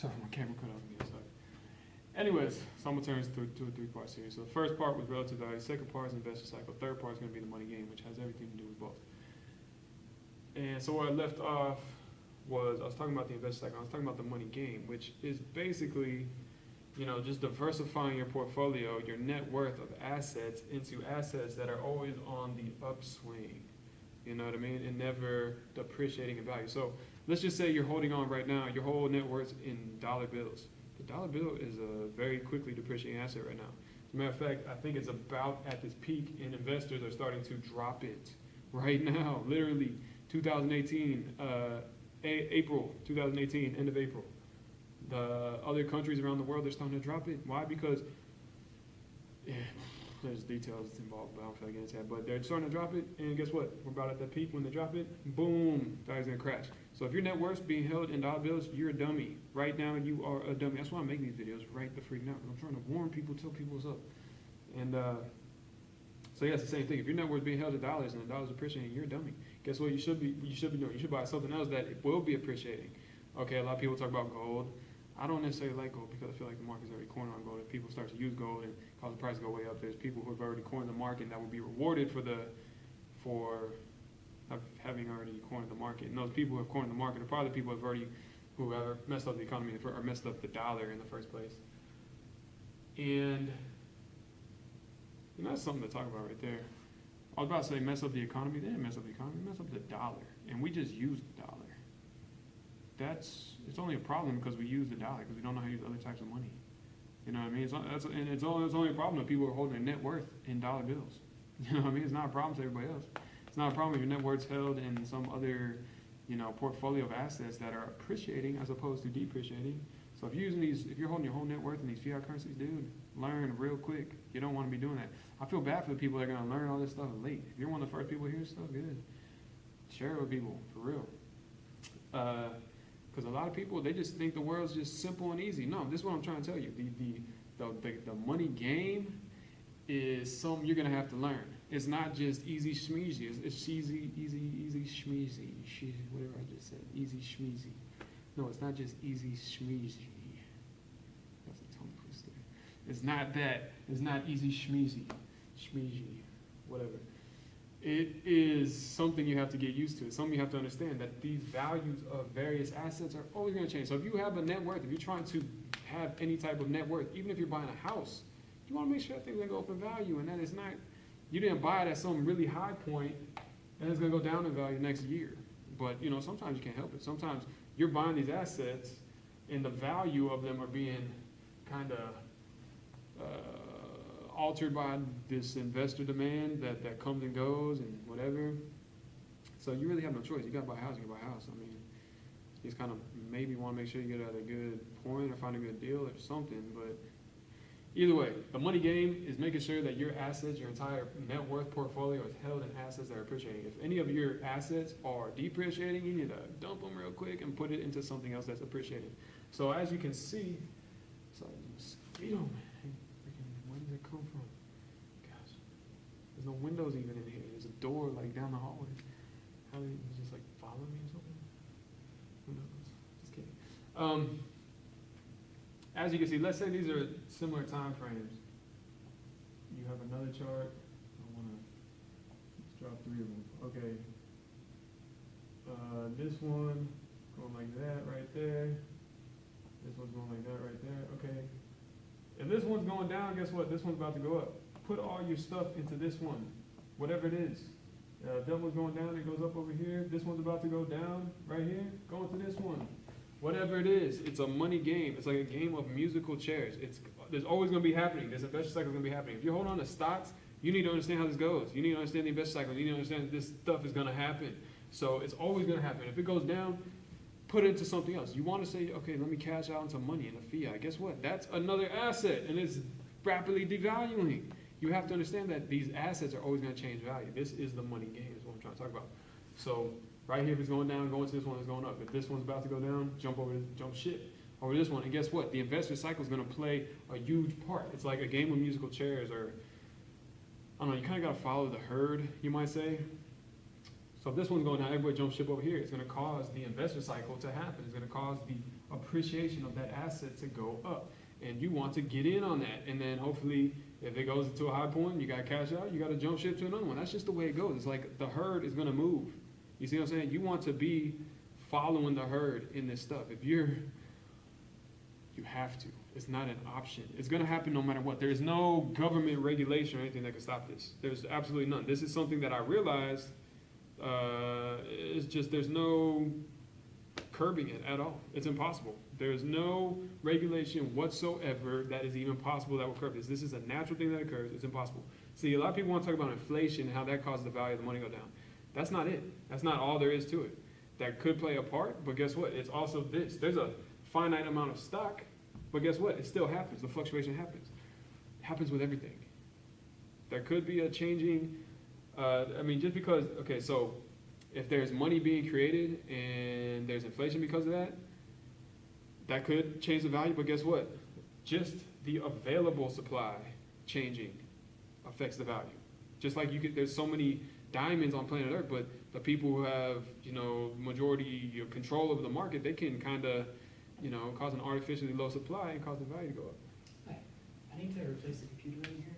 Sorry, my camera cut off again. Sorry. Anyways, so I'm gonna turn this to a three-part series. So the first part was relative value. Second part is investor cycle. Third part is gonna be the money game, which has everything to do with both. And so where I left off was I was talking about the investor cycle. I was talking about the money game, which is basically, just diversifying your portfolio, your net worth of assets into assets that are always on the upswing. You know what I mean? And never depreciating in value. So let's just say you're holding on right now, your whole net worth in dollar bills. The dollar bill is a very quickly depreciating asset right now. As a matter of fact, I think it's about at this peak, and investors are starting to drop it right now. Literally, 2018, April 2018, end of April. The other countries around the world, they're starting to drop it. Why? Because there's details involved, but I don't feel like getting into that. But they're starting to drop it, and guess what? We're about at that peak. When they drop it, boom, value's gonna crash. So if your net worth's being held in dollar bills, you're a dummy. Right now, you are a dummy. That's why I make these videos, right the freaking out. I'm trying to warn people, tell people what's up. And so yeah, it's the same thing. If your net worth's being held in dollars and the dollar's appreciating, you're a dummy. Guess what? You should be doing. You should buy something else that it will be appreciating. Okay, a lot of people talk about gold. I don't necessarily like gold because I feel like the market's already cornered on gold. If people start to use gold and cause the price to go way up, there's people who have already cornered the market that will be rewarded for having already cornered the market. And those people who have cornered the market are probably the people who have messed up the economy or messed up the dollar in the first place. And that's something to talk about right there. I was about to say mess up the economy. They didn't mess up the economy, they messed up the dollar. And we just used the dollar. It's only a problem because we use the dollar, because we don't know how to use other types of money. You know what I mean? It's only a problem that people are holding their net worth in dollar bills. You know what I mean? It's not a problem to everybody else. It's not a problem if your net worth's held in some other, portfolio of assets that are appreciating as opposed to depreciating. So if you're holding your whole net worth in these fiat currencies, dude, learn real quick. You don't want to be doing that. I feel bad for the people that are going to learn all this stuff late. If you're one of the first people to hear stuff, good. Share it with people, for real. Because a lot of people, they just think the world's just simple and easy. No, this is what I'm trying to tell you. The money game is something you're going to have to learn. It's not just easy schmeezy. It's easy schmeezy. Whatever I just said. Easy schmeezy. No, it's not just easy schmeezy. That's a tongue twister. It's not that. It's not easy schmeezy. Schmeezy. Whatever. It is something you have to get used to. It's something you have to understand, that these values of various assets are always going to change. So if you have a net worth, if you're trying to have any type of net worth, even if you're buying a house, you want to make sure that thing's going to go up in value, and that it's not, you didn't buy it at some really high point and it's going to go down in value next year. But, sometimes you can't help it. Sometimes you're buying these assets and the value of them are being kind of altered by this investor demand that comes and goes and whatever. So you really have no choice. You got to buy a house, you got to buy a house. I mean, you just kind of maybe want to make sure you get at a good point or find a good deal or something. But either way, the money game is making sure that your assets, your entire net worth portfolio is held in assets that are appreciating. If any of your assets are depreciating, you need to dump them real quick and put it into something else that's appreciating. So as you can see, sorry, mosquito, man. Where did it come from? Gosh, there's no windows even in here. There's a door like down the hallway. How did he just like follow me or something? Who knows? Just kidding. As you can see, let's say these are similar time frames. You have another chart. I want to drop 3 of them. Okay. This one going like that right there. This one's going like that right there. Okay. If this one's going down, guess what? This one's about to go up. Put all your stuff into this one, whatever it is. That one's going down, it goes up over here. This one's about to go down right here. Go into this one. Whatever it is, it's a money game. It's like a game of musical chairs. There's always going to be happening. This investor cycle is going to be happening. If you're holding on to stocks, you need to understand how this goes. You need to understand the investor cycle. You need to understand that this stuff is going to happen. So it's always going to happen. If it goes down, put it into something else. You want to say, okay, let me cash out into money in a fiat. Guess what? That's another asset, and it's rapidly devaluing. You have to understand that these assets are always going to change value. This is the money game, is what I'm trying to talk about. So right here, if it's going down, go into this one that's going up. If this one's about to go down, jump ship over this one. And guess what? The investor cycle is going to play a huge part. It's like a game of musical chairs, or I don't know, you kind of got to follow the herd, you might say. So if this one's going down, everybody jump ship over here. It's going to cause the investor cycle to happen. It's going to cause the appreciation of that asset to go up. And you want to get in on that. And then hopefully, if it goes to a high point, you got to cash out, you got to jump ship to another one. That's just the way it goes. It's like the herd is going to move. You see what I'm saying? You want to be following the herd in this stuff. You have to. It's not an option. It's going to happen no matter what. There's no government regulation or anything that can stop this. There's absolutely none. This is something that I realized. It's just there's no curbing it at all. It's impossible. There's no regulation whatsoever that is even possible that will curb this. This is a natural thing that occurs. It's impossible. See, a lot of people want to talk about inflation and how that causes the value of the money to go down. That's not it. That's not all there is to it. That could play a part, but guess what? It's also this. There's a finite amount of stock, but guess what? It still happens. The fluctuation happens. It happens with everything. There could be a changing, just because, okay, so if there's money being created and there's inflation because of that, that could change the value, but guess what? Just the available supply changing affects the value. Just like there's so many diamonds on planet Earth, but the people who have, majority control over the market, they can kind of, cause an artificially low supply and cause the value to go up. Hi, I need to replace the computer in here.